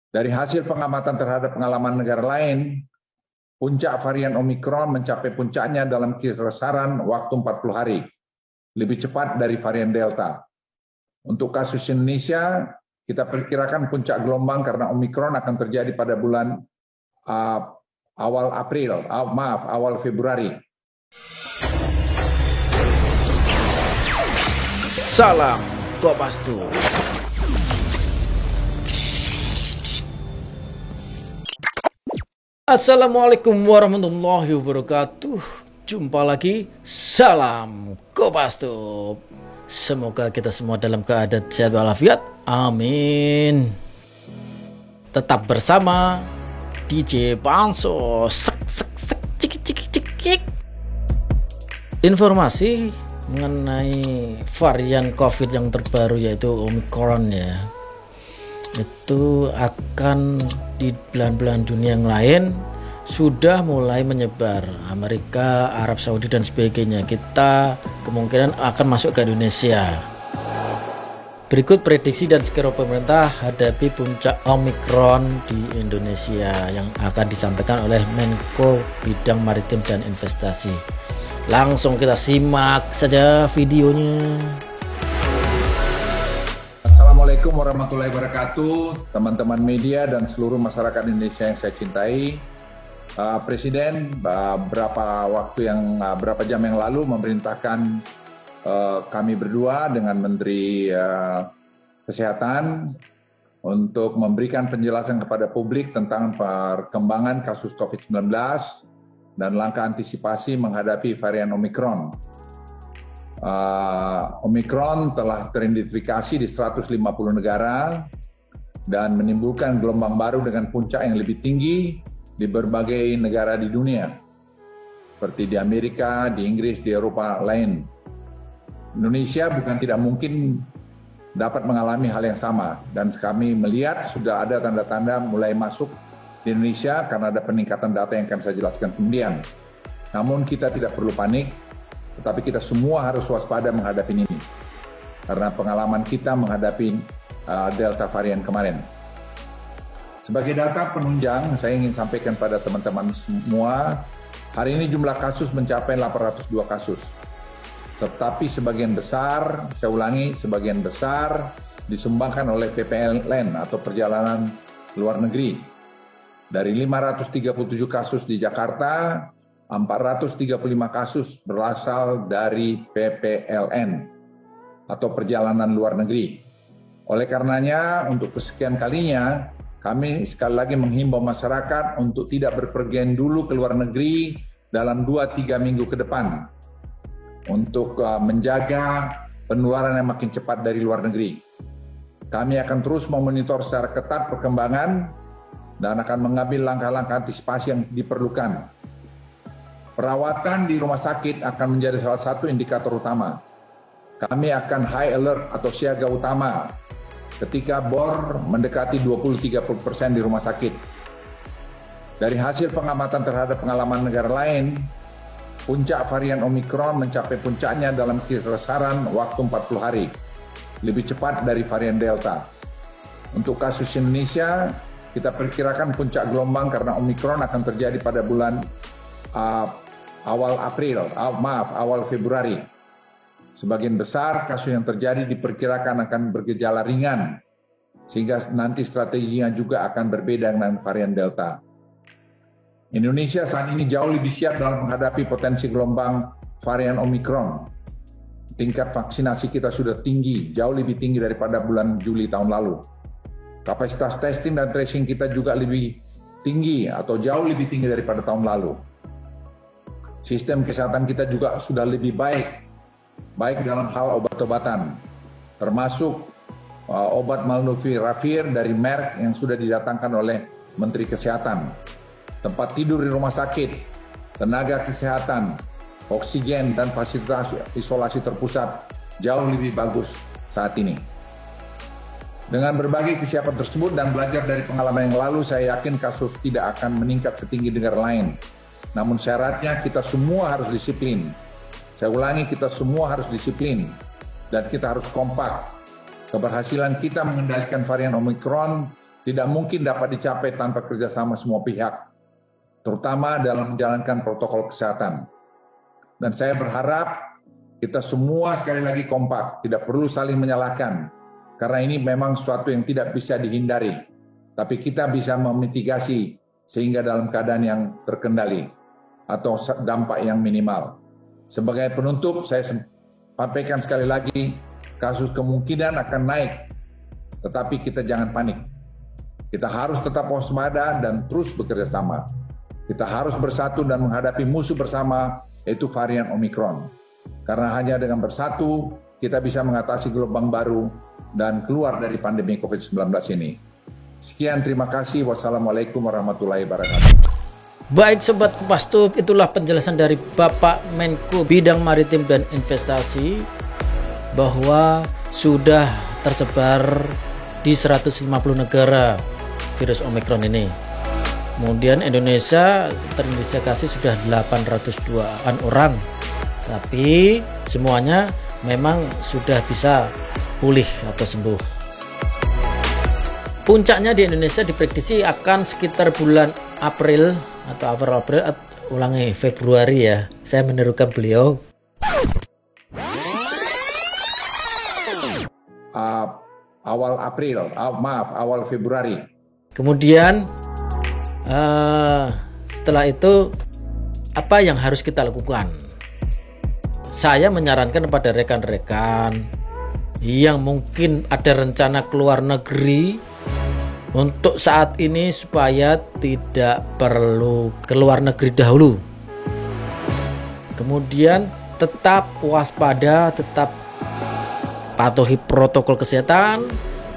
Dari hasil pengamatan terhadap pengalaman negara lain, puncak varian Omikron mencapai puncaknya dalam kisaran waktu 40 hari, lebih cepat dari varian Delta. Untuk kasus Indonesia, kita perkirakan puncak gelombang karena Omikron akan terjadi pada bulan awal Februari. Salam Kopastus. Assalamualaikum warahmatullahi wabarakatuh. Jumpa lagi, salam Kopastus. Semoga kita semua dalam keadaan sehat walafiat. Amin. Tetap bersama DJ Panso. Informasi mengenai varian COVID yang terbaru yaitu Omikron ya. Itu akan di belahan-belahan dunia yang lain sudah mulai menyebar, Amerika, Arab Saudi dan sebagainya. Kita kemungkinan akan masuk ke Indonesia. Berikut prediksi dan skema pemerintah hadapi puncak Omikron di Indonesia yang akan disampaikan oleh Menko Bidang Maritim dan Investasi. Langsung kita simak saja videonya. Assalamualaikum warahmatullahi wabarakatuh, teman-teman media dan seluruh masyarakat Indonesia yang saya cintai. Presiden berapa jam yang lalu memerintahkan kami berdua dengan Menteri Kesehatan untuk memberikan penjelasan kepada publik tentang perkembangan kasus COVID-19 dan langkah antisipasi menghadapi varian Omikron. Omikron telah teridentifikasi di 150 negara dan menimbulkan gelombang baru dengan puncak yang lebih tinggi di berbagai negara di dunia, seperti di Amerika, di Inggris, di Eropa lain. Indonesia bukan tidak mungkin dapat mengalami hal yang sama, dan kami melihat sudah ada tanda-tanda mulai masuk di Indonesia karena ada peningkatan data yang akan saya jelaskan kemudian. Namun kita tidak perlu panik, tetapi kita semua harus waspada menghadapi ini, karena pengalaman kita menghadapi Delta varian kemarin. Sebagai data penunjang, saya ingin sampaikan pada teman-teman semua, hari ini jumlah kasus mencapai 802 kasus. Tetapi sebagian besar, saya ulangi, sebagian besar disumbangkan oleh PPLN atau perjalanan luar negeri. Dari 537 kasus di Jakarta, 435 kasus berasal dari PPLN atau perjalanan luar negeri. Oleh karenanya, untuk kesekian kalinya, kami sekali lagi menghimbau masyarakat untuk tidak berpergian dulu ke luar negeri dalam 2-3 minggu ke depan untuk menjaga penularan yang makin cepat dari luar negeri. Kami akan terus memonitor secara ketat perkembangan dan akan mengambil langkah-langkah antisipasi yang diperlukan. Perawatan di rumah sakit akan menjadi salah satu indikator utama. Kami akan high alert atau siaga utama ketika bor mendekati 20-30% di rumah sakit. Dari hasil pengamatan terhadap pengalaman negara lain, puncak varian Omikron mencapai puncaknya dalam kisaran waktu 40 hari, lebih cepat dari varian Delta. Untuk kasus Indonesia, kita perkirakan puncak gelombang karena Omikron akan terjadi pada bulan awal Februari. Sebagian besar kasus yang terjadi diperkirakan akan bergejala ringan, sehingga nanti strateginya juga akan berbeda dengan varian Delta. Indonesia saat ini jauh lebih siap dalam menghadapi potensi gelombang varian Omikron. Tingkat vaksinasi kita sudah tinggi, jauh lebih tinggi daripada bulan Juli tahun lalu. Kapasitas testing dan tracing kita juga lebih tinggi atau jauh lebih tinggi daripada tahun lalu. Sistem kesehatan kita juga sudah lebih baik dalam hal obat-obatan, termasuk obat Molnupiravir dari Merck yang sudah didatangkan oleh Menteri Kesehatan. Tempat tidur di rumah sakit, tenaga kesehatan, oksigen, dan fasilitas isolasi terpusat jauh lebih bagus saat ini. Dengan berbagai kesiapan tersebut dan belajar dari pengalaman yang lalu, saya yakin kasus tidak akan meningkat setinggi negara lain. Namun syaratnya kita semua harus disiplin. Saya ulangi, kita semua harus disiplin dan kita harus kompak. Keberhasilan kita mengendalikan varian Omikron tidak mungkin dapat dicapai tanpa kerjasama semua pihak, terutama dalam menjalankan protokol kesehatan. Dan saya berharap kita semua sekali lagi kompak, tidak perlu saling menyalahkan, karena ini memang sesuatu yang tidak bisa dihindari. Tapi kita bisa memitigasi sehingga dalam keadaan yang terkendali atau dampak yang minimal. Sebagai penutup, saya sampaikan sekali lagi, kasus kemungkinan akan naik, tetapi kita jangan panik. Kita harus tetap waspada dan terus bekerja sama. Kita harus bersatu dan menghadapi musuh bersama, yaitu varian Omikron. Karena hanya dengan bersatu, kita bisa mengatasi gelombang baru dan keluar dari pandemi COVID-19 ini. Sekian, terima kasih. Wassalamualaikum warahmatullahi wabarakatuh. Baik Sobat Kopastus, itulah penjelasan dari Bapak Menko Bidang Maritim dan Investasi bahwa sudah tersebar di 150 negara virus Omikron ini. Kemudian Indonesia terindikasi sudah 802-an orang. Tapi semuanya memang sudah bisa pulih atau sembuh. Puncaknya di Indonesia diprediksi akan sekitar bulan April atau Februari ya. Saya menirukan beliau. Awal Februari. Kemudian setelah itu apa yang harus kita lakukan? Saya menyarankan kepada rekan-rekan yang mungkin ada rencana keluar negeri untuk saat ini supaya tidak perlu keluar negeri dahulu. Kemudian tetap waspada, tetap patuhi protokol kesehatan,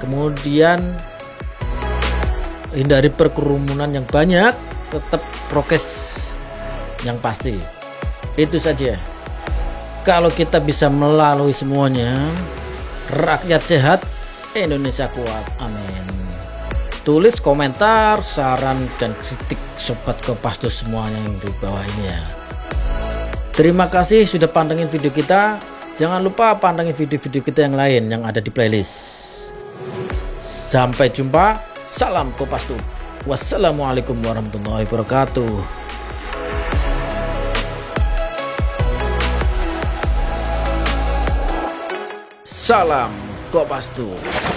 kemudian hindari perkerumunan yang banyak, tetap prokes yang pasti. Itu saja. Kalau kita bisa melalui semuanya, rakyat sehat, Indonesia kuat. Amin. Tulis komentar, saran, dan kritik Sobat Kopastus semuanya yang di bawah ini ya. Terima kasih sudah pantengin video kita. Jangan lupa pantengin video-video kita yang lain yang ada di playlist. Sampai jumpa. Salam Kopastus. Wassalamualaikum warahmatullahi wabarakatuh. Salam Kopastus.